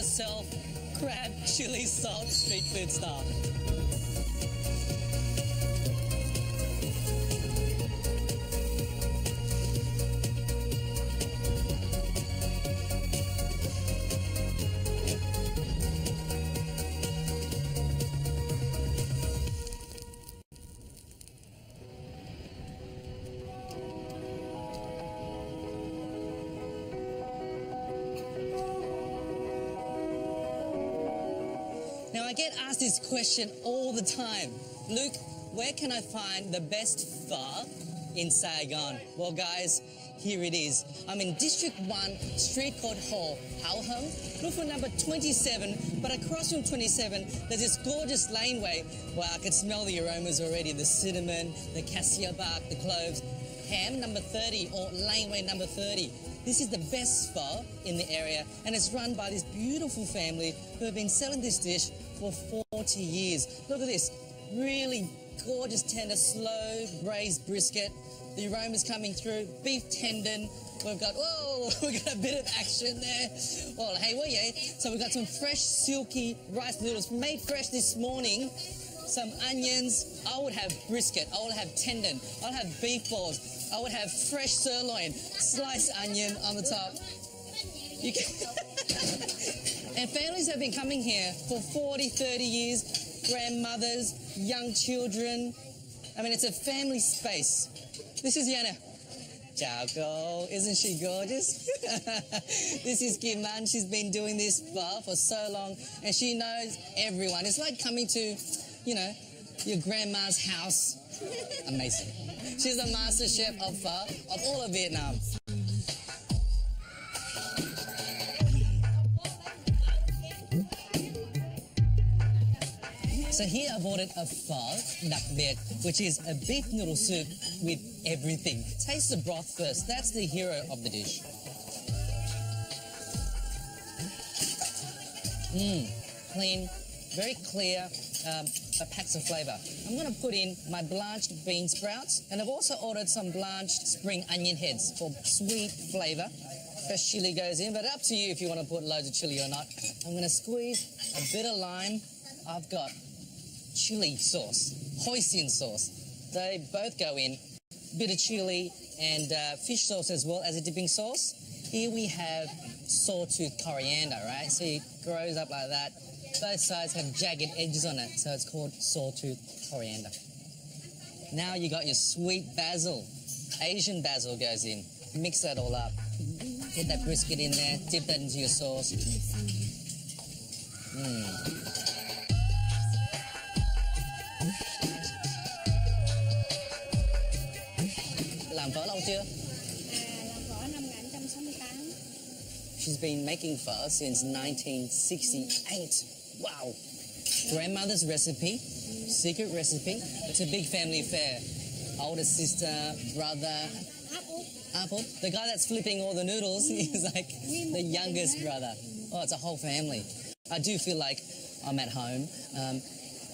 yourself crab chili salt street food style. Now, I get asked this question all the time. Luke, where can I find the best pho in Saigon? Well, guys, here it is. I'm in District 1, street called Ho Hao Hung. Look for number 27, but across from 27, there's this gorgeous laneway. Wow, I can smell the aromas already. The cinnamon, the cassia bark, the cloves. Ham number 30 or laneway number 30. This is the best pho in the area, and it's run by this beautiful family who have been selling this dish for 40 years. Look at this, really gorgeous tender, slow braised brisket. The aroma's coming through, beef tendon. We've got, whoa, we've got a bit of action there. Well, hey, well, yeah. So we've got some fresh, silky rice noodles made fresh this morning. Some onions. I would have brisket. I would have tendon. I'd have beef balls. I would have fresh sirloin, sliced onion on the top. You can And families have been coming here for 40, 30 years. Grandmothers, young children. I mean, it's a family space. This is Yana. Ciao, girl. Isn't she gorgeous? This is Kim Man. She's been doing this pho for so long, and she knows everyone. It's like coming to, you know, your grandma's house. Amazing. She's the master chef of pho of all of Vietnam. So here I've ordered a pho đặc biệt, which is a beef noodle soup with everything. Taste the broth first. That's the hero of the dish. Clean, very clear, packs of flavour. I'm going to put in my blanched bean sprouts, and I've also ordered some blanched spring onion heads for sweet flavour. Fresh chilli goes in, but up to you if you want to put loads of chilli or not. I'm going to squeeze a bit of lime. I've got chili sauce, hoisin sauce. They both go in. Bit of chili and fish sauce as well as a dipping sauce. Here we have sawtooth coriander, right? So it grows up like that. Both sides have jagged edges on it, so it's called sawtooth coriander. Now you got your sweet basil. Asian basil goes in. Mix that all up. Get that brisket in there, dip that into your sauce. Làm phở lâu chưa? Làm phở năm 1968. She's been making pho since 1968. Wow. Grandmother's recipe, secret recipe. It's a big family affair. Older sister, brother. Apple. The guy that's flipping all the noodles is like the youngest brother. Oh, it's a whole family. I do feel like I'm at home.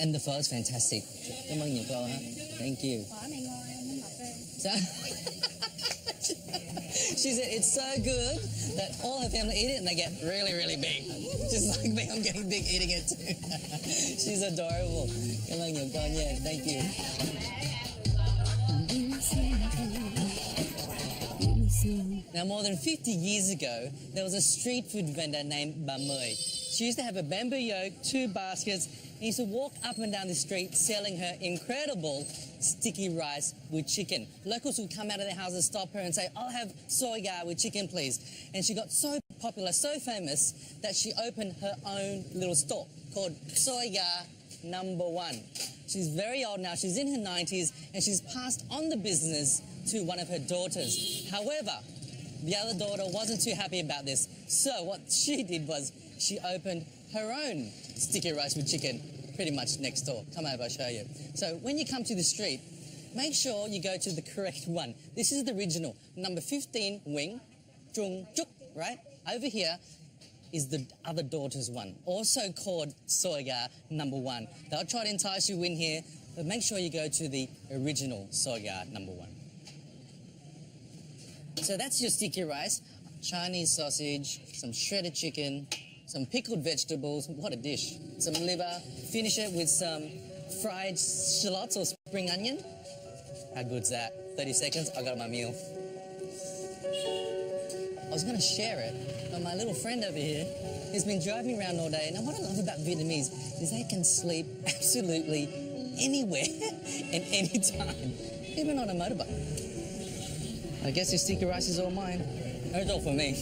And the pho is fantastic. Cảm ơn nhiều cô ha. Thank you. Phở này ngon, nó mập lên. So, she said it's so good that all her family eat it and they get really, really big. Just like me, I'm getting big eating it too. She's adorable. Cảm ơn nhiều cô nha. Thank you. Now, more than 50 years ago, there was a street food vendor named Bà Mười. She used to have a bamboo yoke, 2 baskets, and used to walk up and down the street selling her incredible sticky rice with chicken. Locals would come out of their houses, stop her and say, "I'll have soy gar with chicken, please." And she got so popular, so famous, that she opened her own little store called Soy Gar Number 1. She's very old now. She's in her 90s, and she's passed on the business to one of her daughters. However, the other daughter wasn't too happy about this. So what she did was she opened her own sticky rice with chicken pretty much next door. Come over, I'll show you. So when you come to the street, make sure you go to the correct one. This is the original, number 15 Wing, Trung Chuk, right? Over here is the other daughter's one, also called Soy Gar Number 1. They'll try to entice you in here, but make sure you go to the original Soy Gar Number 1. So that's your sticky rice, Chinese sausage, some shredded chicken, some pickled vegetables. What a dish. Some liver. Finish it with some fried shallots or spring onion. How good's that? 30 seconds, I got my meal. I was going to share it, but my little friend over here has been driving around all day. Now, what I love about Vietnamese is they can sleep absolutely anywhere and any time, even on a motorbike. I guess this sticky rice is all mine. It's all for me.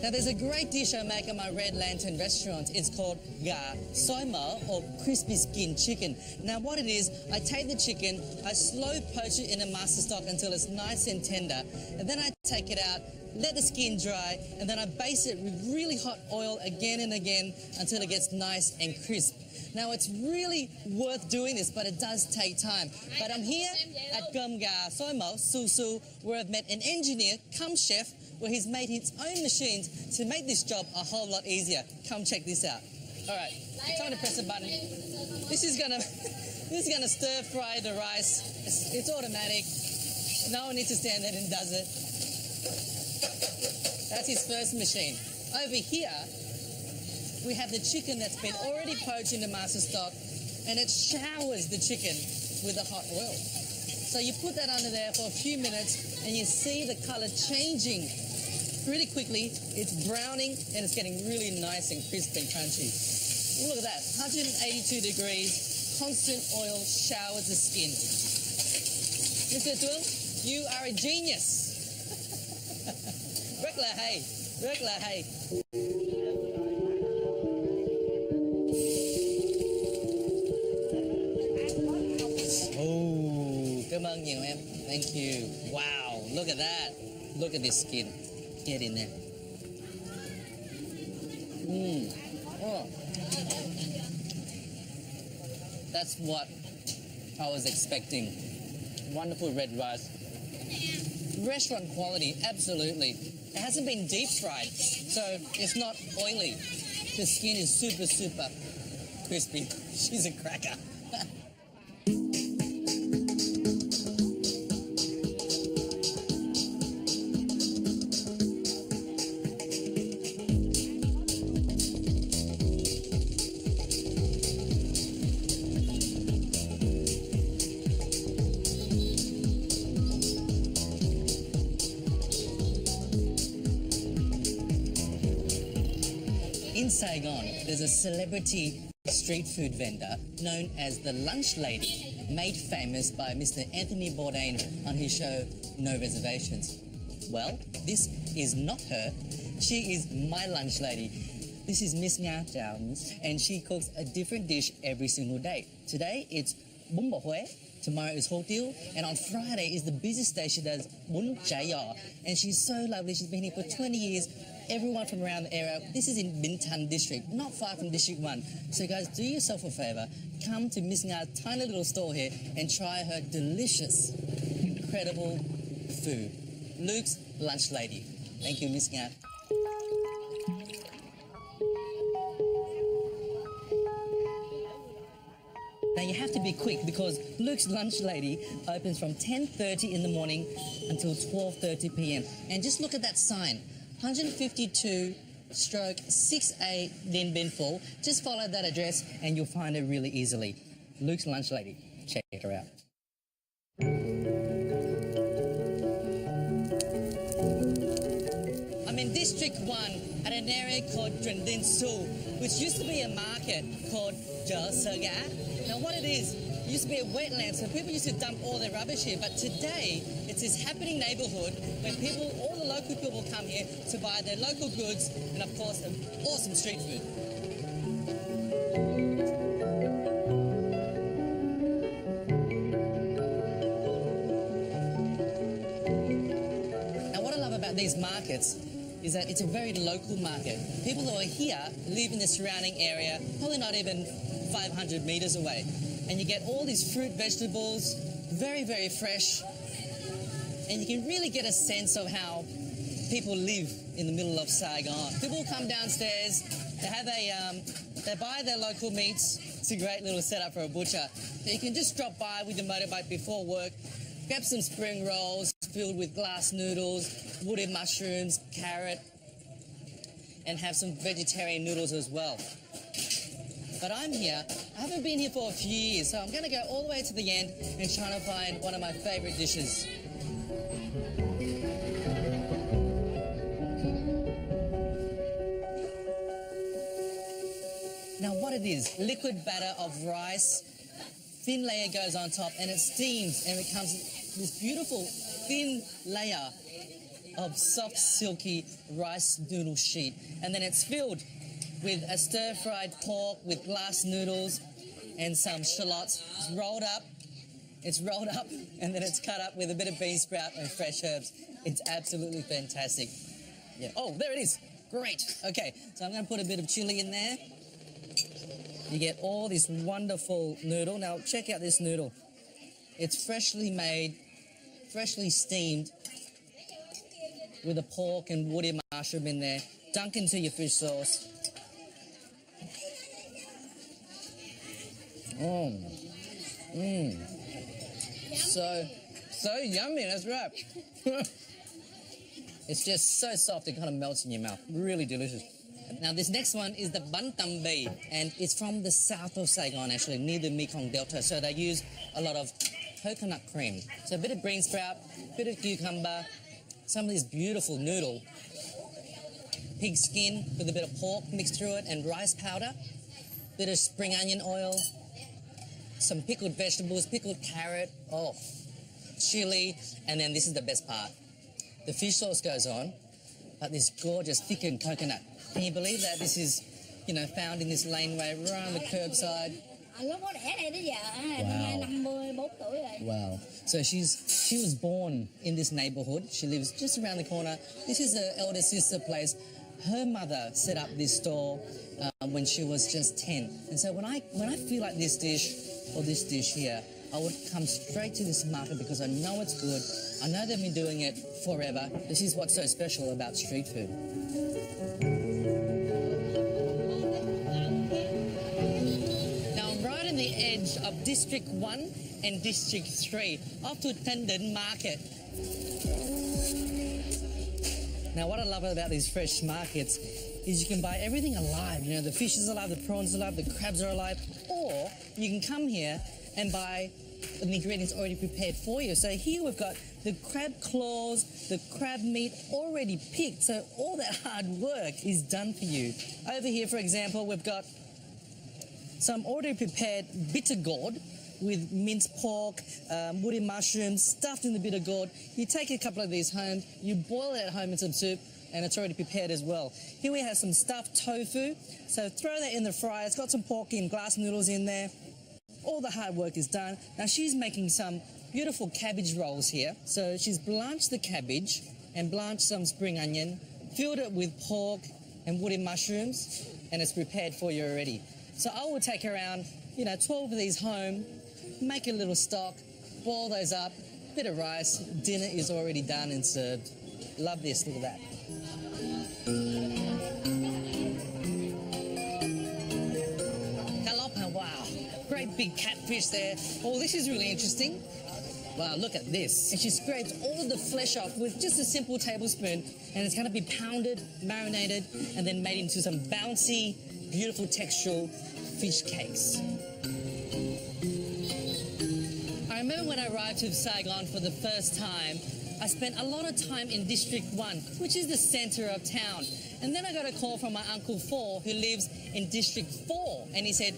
Now, there's a great dish I make at my Red Lantern restaurant. It's called gà xôi mỡ, or crispy skin chicken. Now, what it is, I take the chicken, I slow poach it in a master stock until it's nice and tender, and then I take it out, let the skin dry, and then I baste it with really hot oil again and again until it gets nice and crisp. Now, it's really worth doing this, but it does take time. But I'm here at Cơm Gà Xôi Mỡ, Su Su, where I've met an engineer, come chef, where he's made his own machines to make this job a whole lot easier. Come check this out. All right, time to press a button. This is gonna stir fry the rice. It's automatic. No one needs to stand there and does it. That's his first machine. Over here, we have the chicken that's been already poached in the master stock, and it showers the chicken with the hot oil. So you put that under there for a few minutes, and you see the color changing really quickly. It's browning, and it's getting really nice and crisp and crunchy. Look at that, 182 degrees, constant oil showers the skin. Mr. Tuong, you are a genius. Rất là hay, rất là hay. Oh, cảm ơn nhiều em. Thank you. Wow, look at that. Look at this skin. Get in there. Oh. That's what I was expecting. Wonderful red rice. Restaurant quality, absolutely. It hasn't been deep fried, so it's not oily. The skin is super, super crispy. She's a cracker. In Saigon, there's a celebrity street food vendor known as the Lunch Lady, made famous by Mr. Anthony Bourdain on his show No Reservations. Well, this is not her. She is my lunch lady. This is Miss Nga Downs, and she cooks a different dish every single day. Today it's bún bò Huế. Tomorrow is Hủ Tiếu, and on Friday is the busiest day. She does bún chả giò, and she's so lovely. She's been here for 20 years. Everyone from around the area. This is in Binh Thanh district, not far from District 1. So guys, do yourself a favour. Come to Miss Nga's tiny little store here and try her delicious, incredible food. Luke's Lunch Lady. Thank you, Miss Nga. Now you have to be quick because Luke's Lunch Lady opens from 10:30 in the morning until 12:30 p.m. And just look at that sign, 152/6A Dien Bien Phu. Just follow that address and you'll find it really easily. Luke's Lunch Lady. Check her out. I'm in District 1 at an area called Trần Đình Xu, which used to be a market called Chợ Sơ Gá. Now what it is, it used to be a wetland, so people used to dump all their rubbish here, but today it's this happening neighbourhood where people, all the local people come here to buy their local goods and of course awesome street food. Now what I love about these markets is that it's a very local market. People who are here live in the surrounding area, probably not even 500 metres away. And you get all these fruit, vegetables, very, very fresh. And you can really get a sense of how people live in the middle of Saigon. People come downstairs, they buy their local meats. It's a great little setup for a butcher. So you can just drop by with your motorbike before work, grab some spring rolls filled with glass noodles, woody mushrooms, carrot, and have some vegetarian noodles as well. But I'm here, I haven't been here for a few years, so I'm going to go all the way to the end and try to find one of my favourite dishes. Now what it is, liquid batter of rice, thin layer goes on top and it steams and it becomes this beautiful thin layer of soft, silky rice noodle sheet. And then it's filled with a stir-fried pork with glass noodles and some shallots. It's rolled up, and then it's cut up with a bit of bean sprout and fresh herbs. It's absolutely fantastic. Yeah. Oh, there it is. Great. Okay, so I'm going to put a bit of chili in there. You get all this wonderful noodle. Now, check out this noodle. It's freshly made, freshly steamed, with a pork and woody mushroom in there. Dunk into your fish sauce. So yummy, that's right. It's just so soft, it kind of melts in your mouth. Really delicious. Now, this next one is the bantam bee, and it's from the south of Saigon, actually, near the Mekong Delta. So they use a lot of coconut cream. So a bit of green sprout, a bit of cucumber, some of this beautiful noodle, pig skin with a bit of pork mixed through it, and rice powder, bit of spring onion oil, some pickled vegetables, pickled carrot, chili, and then this is the best part. The fish sauce goes on, but this gorgeous thickened coconut. Can you believe that this is, found in this laneway right on the curbside? Nó có đẻ đây tới giờ, năm nay 54 tuổi rồi. Wow. So she was born in this neighborhood. She lives just around the corner. This is her elder sister place. Her mother set up this store when she was just 10. And so when I feel like this dish or this dish here, I would come straight to this market because I know it's good. I know they've been doing it forever. This is what's so special about street food. Now I'm right on the edge of District 1 and District 3, off to Tendon Market. Now what I love about these fresh markets is you can buy everything alive. The fish is alive, the prawns are alive, the crabs are alive, or you can come here and buy the ingredients already prepared for you. So here we've got the crab claws, the crab meat already picked. So all that hard work is done for you. Over here, for example, we've got some already prepared bitter gourd with minced pork, woody mushrooms, stuffed in the bitter gourd. You take a couple of these home, you boil it at home in some soup, and it's already prepared as well. Here we have some stuffed tofu. So throw that in the fryer. It's got some pork and glass noodles in there. All the hard work is done. Now she's making some beautiful cabbage rolls here. So she's blanched the cabbage and blanched some spring onion, filled it with pork and woody mushrooms, and it's prepared for you already. So I will take around, 12 of these home, make a little stock, boil those up, bit of rice, dinner is already done and served. Love this, look at that. Galopin, wow. Great big catfish there. Oh, this is really interesting. Wow, look at this. And she scrapes all of the flesh off with just a simple tablespoon, and it's going to be pounded, marinated, and then made into some bouncy, beautiful textural fish cakes. I remember when I arrived to Saigon for the first time, I spent a lot of time in District 1, which is the centre of town. And then I got a call from my Uncle Four, who lives in District 4, and he said,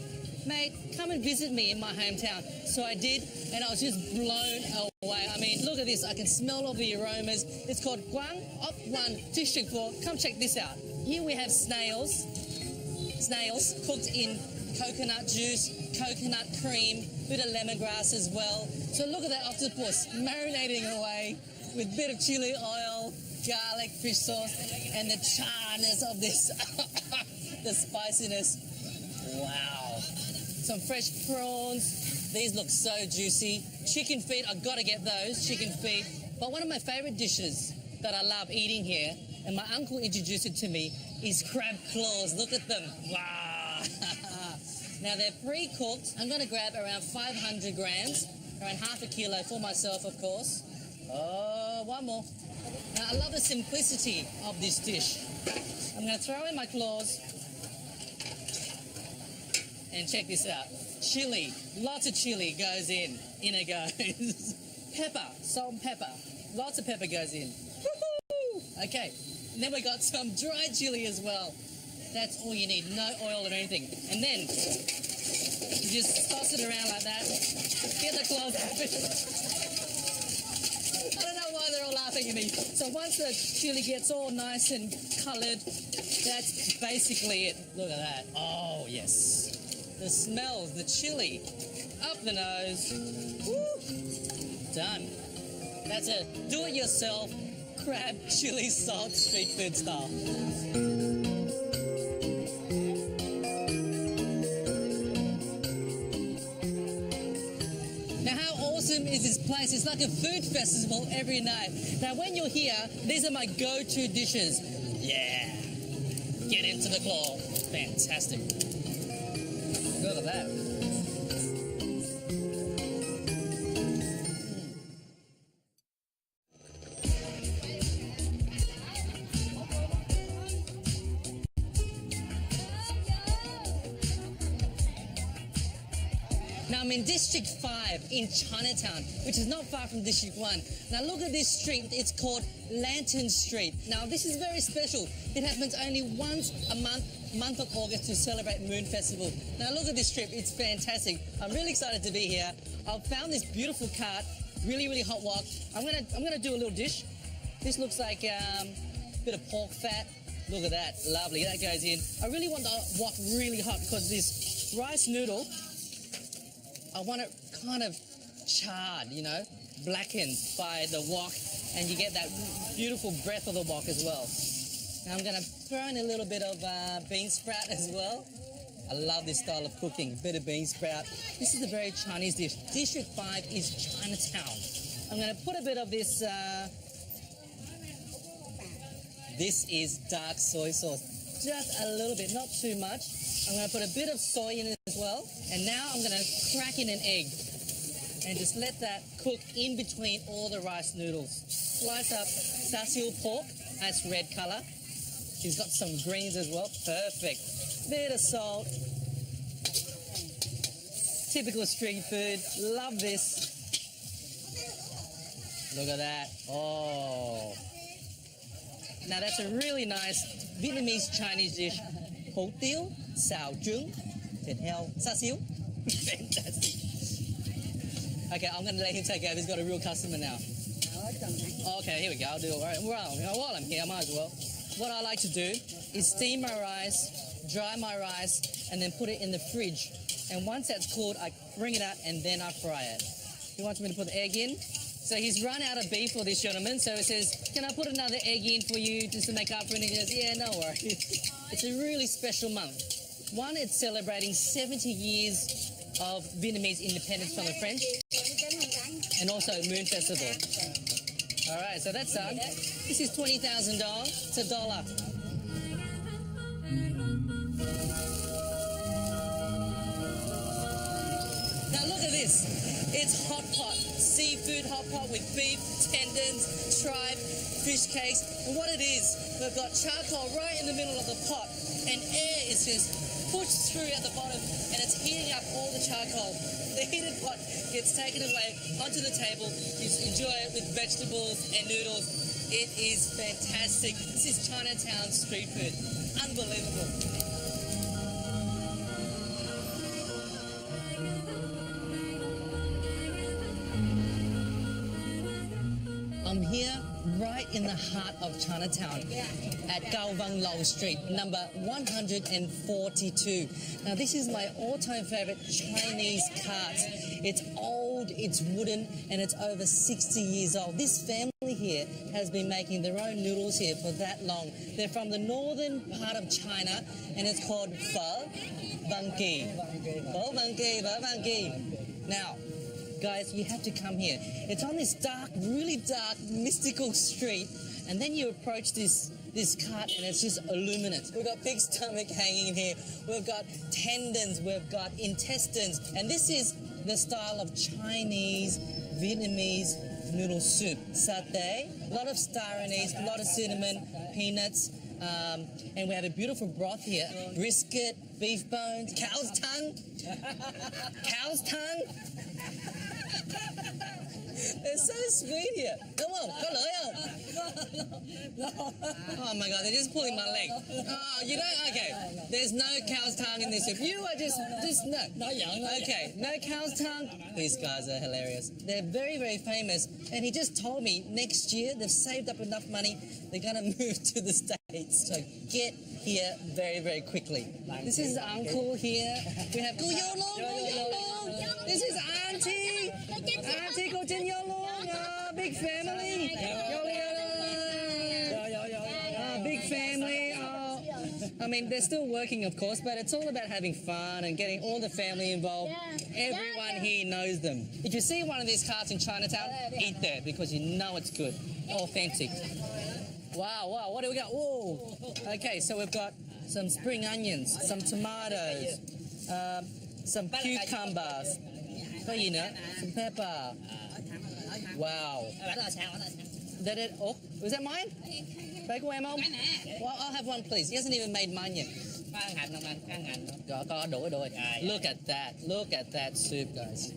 mate, come and visit me in my hometown. So I did, and I was just blown away. I mean, look at this. I can smell all the aromas. It's called Guang Op 1 District 4. Come check this out. Here we have snails cooked in coconut juice, coconut cream, bit of lemongrass as well. So look at that octopus marinating away with a bit of chili oil, garlic, fish sauce, and the charness of this, the spiciness. Wow. Some fresh prawns. These look so juicy. Chicken feet, I've got to get those, chicken feet. But one of my favorite dishes that I love eating here, and my uncle introduced it to me, is crab claws. Look at them. Wow. Now they're pre-cooked. I'm going to grab around 500 grams around half a kilo for myself, of course. Oh, one more. Now, I love the simplicity of this dish. I'm going to throw in my claws. And check this out. Chili. Lots of chili goes in. In it goes. Pepper. Salt and pepper. Lots of pepper goes in. Woo-hoo! Okay. And then we got some dried chili as well. That's all you need. No oil or anything. And then you just toss it around like that. Get the claws open. I don't know why they're all laughing at me. So once the chili gets all nice and coloured, that's basically it. Look at that. Oh, yes. The smells, the chili, up the nose. Woo! Done. That's a do-it-yourself crab chili salt street food style. Now, how awesome is this place? It's like a food festival every night. Now, when you're here, these are my go-to dishes. Yeah. Get into the claw. Fantastic. Look at that. Now I'm in District 5 in Chinatown, which is not far from District 1. Now look at this street, it's called Lantern Street. Now this is very special. It happens only once a month of August to celebrate Moon Festival. Now look at this strip, it's fantastic. I'm really excited to be here. I've found this beautiful cart, really hot wok. I'm gonna do a little dish. This looks like a bit of pork fat. Look at that, lovely, that goes in. I really want the wok really hot because this rice noodle, I want it kind of charred, you know, blackened by the wok, and you get that beautiful breath of the wok as well. Now I'm going to throw in a little bit of bean sprout as well. I love this style of cooking, a bit of bean sprout. This is a very Chinese dish. District 5 is Chinatown. I'm going to put a bit of this, this is dark soy sauce. Just a little bit, not too much. I'm going to put a bit of soy in it as well. And now I'm going to crack in an egg and just let that cook in between all the rice noodles. Slice up Sasil pork, nice red colour. She's got some greens as well, perfect. Bit of salt. Typical street food, love this. Look at that, oh. Now that's a really nice Vietnamese Chinese dish. Hủ tiếu, xào trứng, thịt heo, xá xíu. Fantastic. Okay, I'm going to let him take over. He's got a real customer now. Okay, here we go. I'll do it. While I'm here, I might as well. What I like to do is steam my rice, dry my rice, and then put it in the fridge. And once that's cooled, I bring it out and then I fry it. He wants me to put the egg in. So he's run out of beef for this gentleman. So he says, can I put another egg in for you just to make up for it? And he goes, yeah, no worries. It's a really special month. One, it's celebrating 70 years of Vietnamese independence from the French. And also Moon Festival. All right, so that's done. This is $20,000. It's $1. Now look at this. It's hot pot, seafood hot pot with beef, tendons, tripe, fish cakes. And what it is, we've got charcoal right in the middle of the pot, and air is just pushed through at the bottom, and it's heating up all the charcoal. The heated pot gets taken away onto the table. You enjoy it with vegetables and noodles. It is fantastic. This is Chinatown street food. Unbelievable. I'm here right in the heart of Chinatown at Cao Vang Long Street, number 142. Now this is my all-time favorite Chinese cart. It's old, it's wooden, and it's over 60 years old. This family here has been making their own noodles here for that long. They're from the northern part of China, and it's called Pho Vang Ki. Pho Vang Ki, Pho Vang Ki. Now, guys, you have to come here. It's on this dark, really dark, mystical street, and then you approach this cart and it's just illuminate. We've got pig stomach hanging in here. We've got tendons. We've got intestines. And this is the style of Chinese, Vietnamese noodle soup. Satay, a lot of star anise, a lot of cinnamon, peanuts, and we have a beautiful broth here. Brisket, beef bones, cow's tongue. Cow's tongue. They're so sweet here. Come on, có lưỡi không? Oh my God, they're just pulling my leg. Oh, you don't? Okay. There's no cow's tongue in this soup. You are just no. Okay, no cow's tongue. These guys are hilarious. They're very, very famous. And he just told me next year they've saved up enough money. They're going to move to the States. So get here very, very quickly. This is Uncle here. We have Cô Yo Long. This is Auntie. Auntie Cô Jin Yo Long. Big family. Big family. I mean, they're still working, of course, but it's all about having fun and getting all the family involved. Everyone here knows them. If you see one of these carts in Chinatown, eat there because you know it's good. Authentic. Wow, what do we got? Whoa. Okay, so we've got some spring onions, some tomatoes, some cucumbers, some pepper. Wow. Oh, was that mine? Bake của em không? Well, I'll have one, please. He hasn't even made mine yet. Look at that. Look at that soup, guys.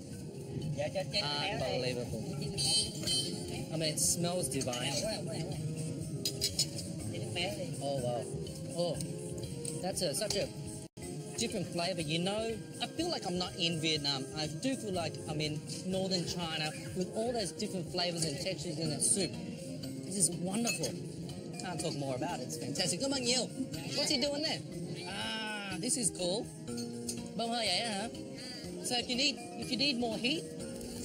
Unbelievable. I mean, it smells divine. Oh, wow. Oh, that's such a different flavor. You know, I feel like I'm not in Vietnam. I do feel like I'm in northern China with all those different flavors and textures in that soup. This is wonderful. Can't talk more about it. It's fantastic. Come on, Yil. What's he doing there? Ah, this is cool. So if you need more heat,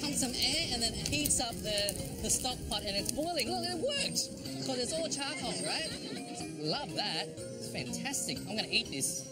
pump some air and then it heats up the stock pot and it's boiling. Look, it works. Because it's all charcoal, right? Love that. It's fantastic. I'm going to eat this.